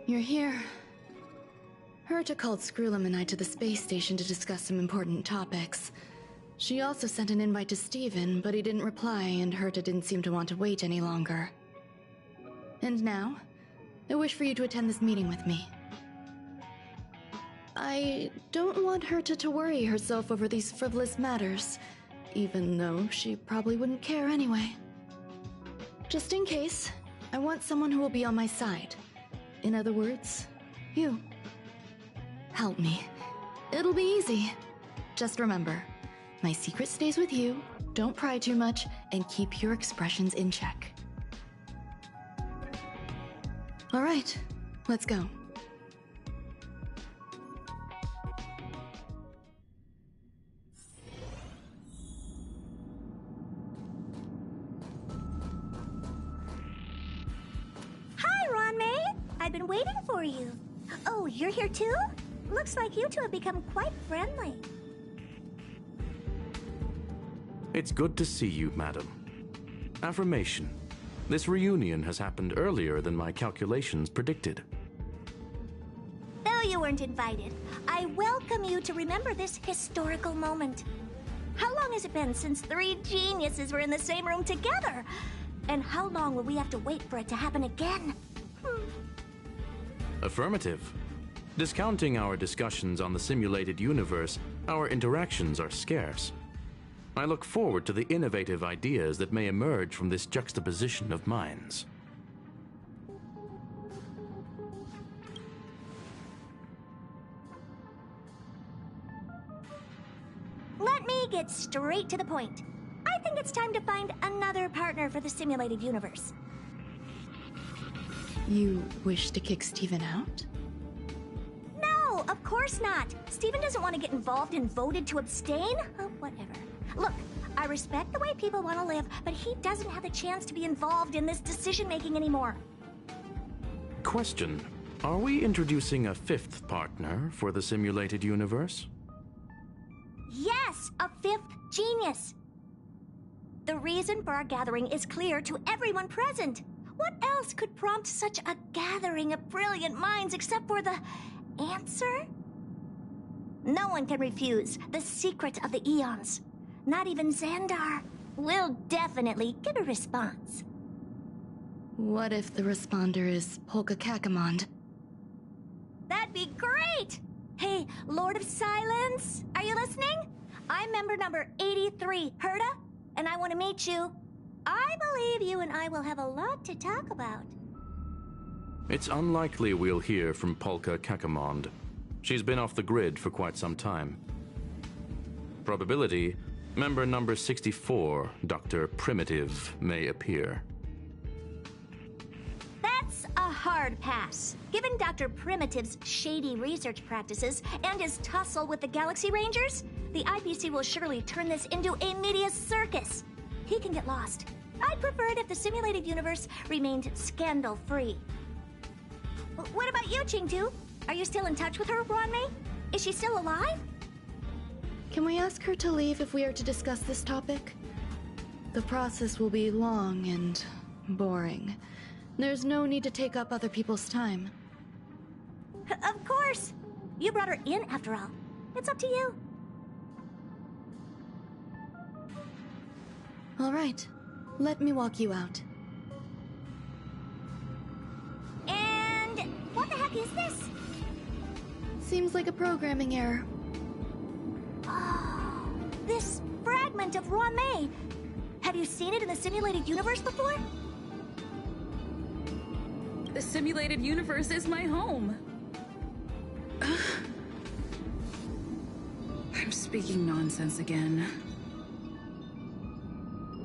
You're here. Herta called Screwlum and I to the space station to discuss some important topics. She also sent an invite to Steven, but he didn't reply, and Herta didn't seem to want to wait any longer. And now, I wish for you to attend this meeting with me. I don't want Herta to worry herself over these frivolous matters, even though she probably wouldn't care anyway. Just in case, I want someone who will be on my side. In other words, you. Help me. It'll be easy. Just remember, my secret stays with you, don't pry too much, and keep your expressions in check. Alright, let's go. Hi, Ruan Mei! I've been waiting for you. Oh, you're here too? Looks like you two have become quite friendly. It's good to see you, madam. Affirmation. This reunion has happened earlier than my calculations predicted. Though you weren't invited, I welcome you to remember this historical moment. How long has it been since 3 geniuses were in the same room together? And how long will we have to wait for it to happen again? Affirmative. Discounting our discussions on the simulated universe, our interactions are scarce. I look forward to the innovative ideas that may emerge from this juxtaposition of minds. Let me get straight to the point. I think it's time to find another partner for the simulated universe. You wish to kick Steven out? No, of course not. Steven doesn't want to get involved and voted to abstain. Oh, whatever. Look, I respect the way people want to live, but he doesn't have the chance to be involved in this decision-making anymore. Question. Are we introducing a fifth partner for the simulated universe? Yes, a fifth genius. The reason for our gathering is clear to everyone present. What else could prompt such a gathering of brilliant minds except for the answer? No one can refuse the secret of the eons. Not even Xandar. We'll definitely get a response. What if the responder is Polka Kakamond? That'd be great! Hey, Lord of Silence, are you listening? I'm member number 83, Herta, and I want to meet you. I believe you and I will have a lot to talk about. It's unlikely we'll hear from Polka Kakamond. She's been off the grid for quite some time. Probability, member number 64, Dr. Primitive, may appear. That's a hard pass. Given Dr. Primitive's shady research practices and his tussle with the Galaxy Rangers, the IPC will surely turn this into a media circus. He can get lost. I'd prefer it if the simulated universe remained scandal-free. What about you, Chingtu? Are you still in touch with her, Ruan Mei? Is she still alive? Can we ask her to leave if we are to discuss this topic? The process will be long and boring. There's no need to take up other people's time. Of course! You brought her in, after all. It's up to you. All right. Let me walk you out. And what the heck is this? Seems like a programming error. Oh, this fragment of Ruan Mei. Have you seen it in the simulated universe before? The simulated universe is my home. I'm speaking nonsense again.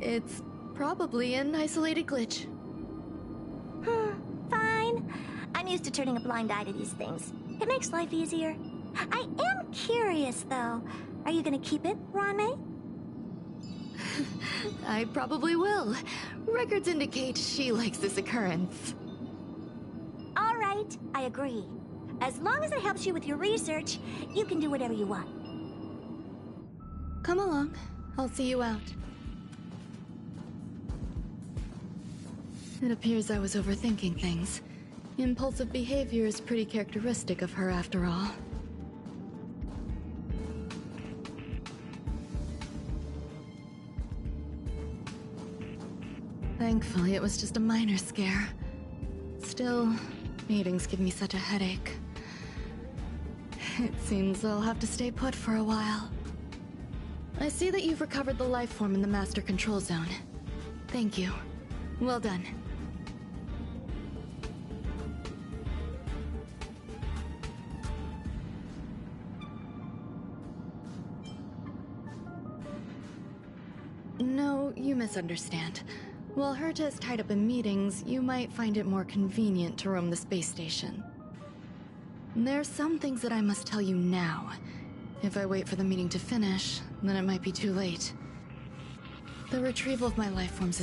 It's probably an isolated glitch. Fine. I'm used to turning a blind eye to these things. It makes life easier. I am curious, though. Are you gonna keep it, Ruan Mei? I probably will. Records indicate she likes this occurrence. All right, I agree. As long as it helps you with your research, you can do whatever you want. Come along. I'll see you out. It appears I was overthinking things. Impulsive behavior is pretty characteristic of her, after all. Thankfully, it was just a minor scare. Still, meetings give me such a headache. It seems I'll have to stay put for a while. I see that you've recovered the life form in the master control zone. Thank you. Well done. No, you misunderstand. While Herta is tied up in meetings, you might find it more convenient to roam the space station. There's some things that I must tell you now. If I wait for the meeting to finish, then it might be too late. The retrieval of my life forms is